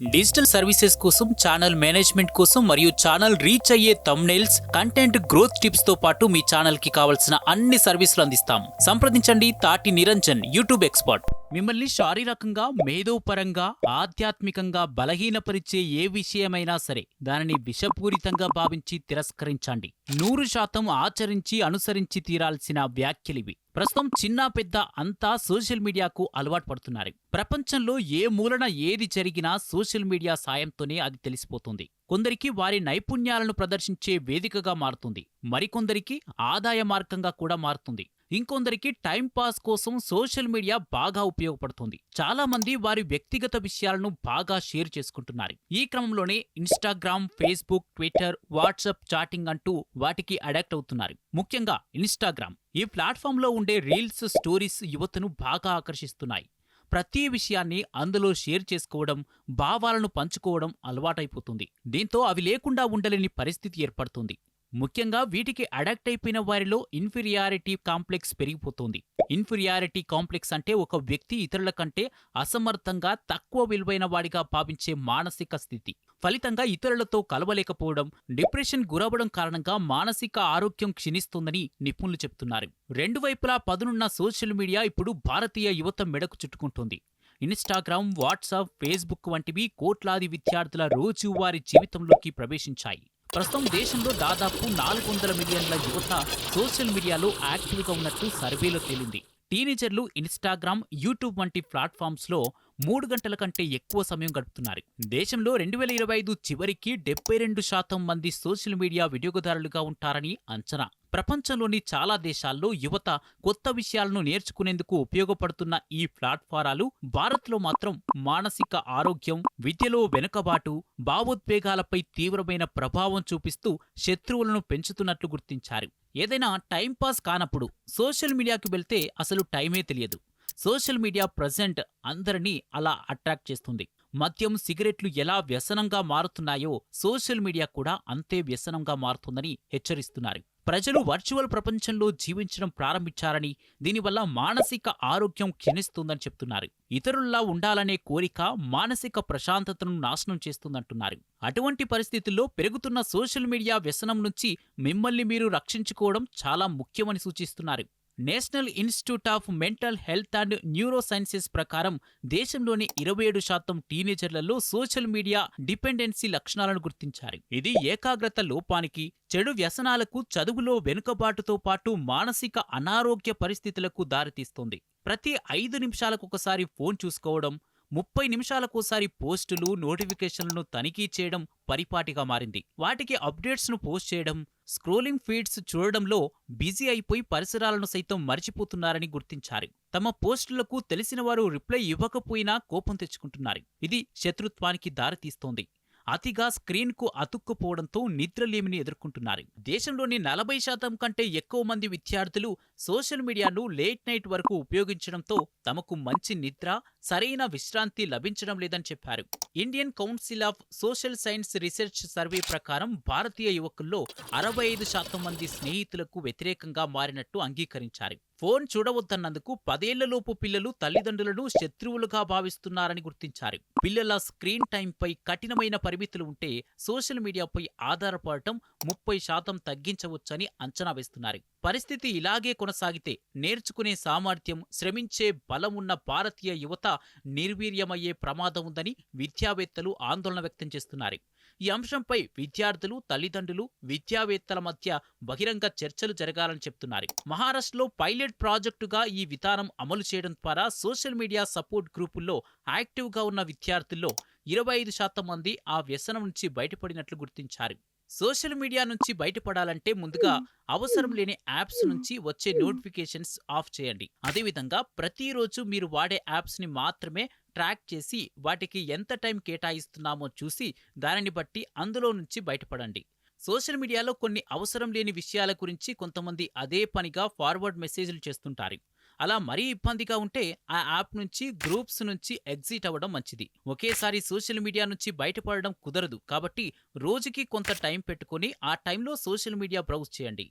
Digital services కోసం, channel management కోసం మరియు ఛానల్ రీచ్ అయ్యే థంబ్నెయిల్స్, కంటెంట్ గ్రోత్ టిప్స్ తో పాటు మీ ఛానల్ కి కావాల్సిన అన్ని సర్వీసులు అందిస్తాం. సంప్రదించండి తాటి నిరంజన్, యూట్యూబ్ ఎక్స్పర్ట్. మిమ్మల్ని శారీరకంగా, మేధోపరంగా, ఆధ్యాత్మికంగా బలహీనపరిచే ఏ విషయమైనా సరే దానిని విషపూరితంగా భావించి తిరస్కరించండి. 100% ఆచరించి అనుసరించి తీరాల్సిన వ్యాఖ్యలివి. ప్రస్తుతం చిన్న పెద్ద అంతా సోషల్ మీడియాకు అలవాటు పడుతున్నారు. ప్రపంచంలో ఏ మూలన ఏది జరిగినా సోషల్ మీడియా సాయంతోనే అది తెలిసిపోతుంది. కొందరికి వారి నైపుణ్యాలను ప్రదర్శించే వేదికగా మారుతుంది, మరికొందరికి ఆదాయ మార్గంగా కూడా మారుతుంది. ఇంకొందరికి టైం పాస్ కోసం సోషల్ మీడియా బాగా ఉపయోగపడుతుంది. చాలా మంది వారి వ్యక్తిగత విషయాలను బాగా షేర్ చేసుకుంటున్నారు. ఈ క్రమంలోనే Instagram, Facebook, Twitter, WhatsApp chatting అంటూ వాటికి అడాక్ట్ అవుతున్నారు. ముఖ్యంగా ఇన్స్టాగ్రామ్. ఈ ప్లాట్ఫామ్ లో ఉండే రీల్స్, స్టోరీస్ యువతను బాగా ఆకర్షిస్తున్నాయి. ప్రతి విషయాన్ని అందులో షేర్ చేసుకోవడం, భావాలను పంచుకోవడం అలవాటైపోతుంది. దీంతో అవి లేకుండా ఉండలేని పరిస్థితి ఏర్పడుతుంది. ముఖ్యంగా వీటికి అడాక్ట్ అయిపోయిన వారిలో ఇన్ఫీరియారిటీ కాంప్లెక్స్ పెరిగిపోతుంది. ఇన్ఫీరియారిటీ కాంప్లెక్స్ అంటే ఒక వ్యక్తి ఇతరుల కంటే అసమర్థంగా, తక్కువ విలువైన వాడిగా భావించే మానసిక స్థితి. ఫలితంగా ఇతరులతో కలవలేకపోవడం, డిప్రెషన్ గురవడం కారణంగా మానసిక ఆరోగ్యం క్షీణిస్తుందని నిపుణులు చెబుతున్నారు. రెండు వైపులా పదునున్న సోషల్ మీడియా ఇప్పుడు భారతీయ యువత మెడకు చుట్టుకుంటుంది. ఇన్స్టాగ్రామ్, వాట్సాప్, ఫేస్బుక్ వంటివి కోట్లాది విద్యార్థుల రోజువారీ జీవితంలోకి ప్రవేశించాయి. ప్రస్తుతం దేశంలో దాదాపు 400 మిలియన్ల యువత సోషల్ మీడియాలో యాక్టివ్గా ఉన్నట్టు సర్వేలో తేలింది. టీనేజర్లు ఇన్స్టాగ్రామ్, యూట్యూబ్ వంటి ప్లాట్ఫామ్స్లో 3 గంటల కంటే ఎక్కువ సమయం గడుపుతున్నారు. దేశంలో 2025 చివరికి 72% మంది సోషల్ మీడియా వినియోగదారులుగా ఉంటారని అంచనా. ప్రపంచంలోని చాలా దేశాల్లో యువత కొత్త విషయాలను నేర్చుకునేందుకు ఉపయోగపడుతున్న ఈ ప్లాట్ఫారాలు భారత్లో మాత్రం మానసిక ఆరోగ్యం, విద్యలో వెనుకబాటు, భావోద్వేగాలపై తీవ్రమైన ప్రభావం చూపిస్తూ శత్రువులను పెంచుతున్నట్లు గుర్తించారు. ఏదైనా టైంపాస్ కానప్పుడు సోషల్ మీడియాకి వెళ్తే అసలు టైమే తెలియదు. సోషల్ మీడియా ప్రజెంట్ అందరినీ అలా అట్రాక్ట్ చేస్తుంది. మద్యం, సిగరెట్లు ఎలా వ్యసనంగా మారుతున్నాయో సోషల్ మీడియా కూడా అంతే వ్యసనంగా మారుతుందని హెచ్చరిస్తున్నారు. ప్రజలు వర్చువల్ ప్రపంచంలో జీవించడం ప్రారంభించారని, దీనివల్ల మానసిక ఆరోగ్యం క్షీణిస్తుందని చెప్తున్నారు. ఇతరుల్లా ఉండాలనే కోరిక మానసిక ప్రశాంతతను నాశనం చేస్తుందంటున్నారు. అటువంటి పరిస్థితుల్లో పెరుగుతున్న సోషల్ మీడియా వ్యసనం నుంచి మిమ్మల్ని మీరు రక్షించుకోవడం చాలా ముఖ్యమని సూచిస్తున్నారు. National institute of mental health and neuro sciences ప్రకారం దేశంలోని 27% టీనేజర్లలో సోషల్ మీడియా డిపెండెన్సీ లక్షణాలను గుర్తించారు. ఇది ఏకాగ్రత లోపానికి, చెడు వ్యసనాలకు, చదువులో వెనుకబాటుతో పాటు మానసిక అనారోగ్య పరిస్థితులకు దారితీస్తోంది. ప్రతి 5 నిమిషాలకొకసారి ఫోన్ చూసుకోవడం, 30 నిమిషాలకోసారి పోస్టులు, నోటిఫికేషన్లను తనిఖీ చేయడం పరిపాటిగా మారింది. వాటికి అప్డేట్స్ను పోస్ట్ చేయడం, స్క్రోలింగ్ ఫీడ్స్ చూడడంలో బిజీ అయిపోయి పరిసరాలను సైతం మర్చిపోతున్నారని గుర్తించారు. తమ పోస్టులకు తెలిసిన వారు రిప్లై ఇవ్వకపోయినా కోపం తెచ్చుకుంటున్నారు. ఇది శత్రుత్వానికి దారితీస్తోంది. అతిగా స్క్రీన్కు అతుక్కుపోవడంతో నిద్రలేమిని ఎదుర్కొంటున్నారు. దేశంలోని 40% కంటే ఎక్కువ మంది విద్యార్థులు సోషల్ మీడియాను లేట్ నైట్ వరకు ఉపయోగించడంతో తమకు మంచి నిద్ర, సరైన విశ్రాంతి లభించడం లేదని చెప్పారు. Indian council of social science research survey ప్రకారం భారతీయ యువకుల్లో 65% మంది స్నేహితులకు వ్యతిరేకంగా మారినట్టు అంగీకరించారు. ఫోన్ చూడవద్దన్నందుకు 10 ఏళ్లలోపు పిల్లలు తల్లిదండ్రులను శత్రువులుగా భావిస్తున్నారని గుర్తించారు. పిల్లల స్క్రీన్ టైంపై కఠినమైన పరిమితులు ఉంటే సోషల్ మీడియాపై ఆధారపడటం 30% తగ్గించవచ్చని అంచనా వేస్తున్నారు. పరిస్థితి ఇలాగే కొనసాగితే నేర్చుకునే సామర్థ్యం, శ్రమించే బలం ఉన్న భారతీయ యువత నిర్వీర్యమయ్యే ప్రమాదం ఉందని విద్యావేత్తలు ఆందోళన వ్యక్తం చేస్తున్నారు. ఈ అంశంపై విద్యార్థులు, తల్లిదండ్రులు, విద్యావేత్తల మధ్య బహిరంగ చర్చలు జరగాలని చెప్తున్నారు. మహారాష్ట్రలో పైలట్ ప్రాజెక్టుగా ఈ విధానం అమలు చేయడం ద్వారా సోషల్ మీడియా సపోర్ట్ గ్రూపుల్లో యాక్టివ్గా ఉన్న విద్యార్థుల్లో 25% మంది ఆ వ్యసనం నుంచి బయటపడినట్లు గుర్తించారు. సోషల్ మీడియా నుంచి బయటపడాలంటే ముందుగా అవసరం లేని యాప్స్ నుంచి వచ్చే నోటిఫికేషన్స్ ఆఫ్ చేయండి. అదేవిధంగా ప్రతిరోజు మీరు వాడే యాప్స్ని మాత్రమే ట్రాక్ చేసి వాటికి ఎంత టైం కేటాయిస్తున్నామో చూసి దానిని బట్టి అందులో నుంచి బయటపడండి. సోషల్ మీడియాలో కొన్ని అవసరం లేని విషయాల గురించి కొంతమంది అదే పనిగా ఫార్వర్డ్ మెసేజ్లు చేస్తుంటారు. అలా మరీ ఇబ్బందిగా ఉంటే ఆ యాప్ నుంచి, గ్రూప్స్ నుంచి ఎగ్జిట్ అవ్వడం మంచిది. ఒకేసారి సోషల్ మీడియా నుంచి బయటపడడం కుదరదు కాబట్టి రోజుకి కొంత టైం పెట్టుకొని ఆ టైంలో సోషల్ మీడియా బ్రౌజ్ చేయండి.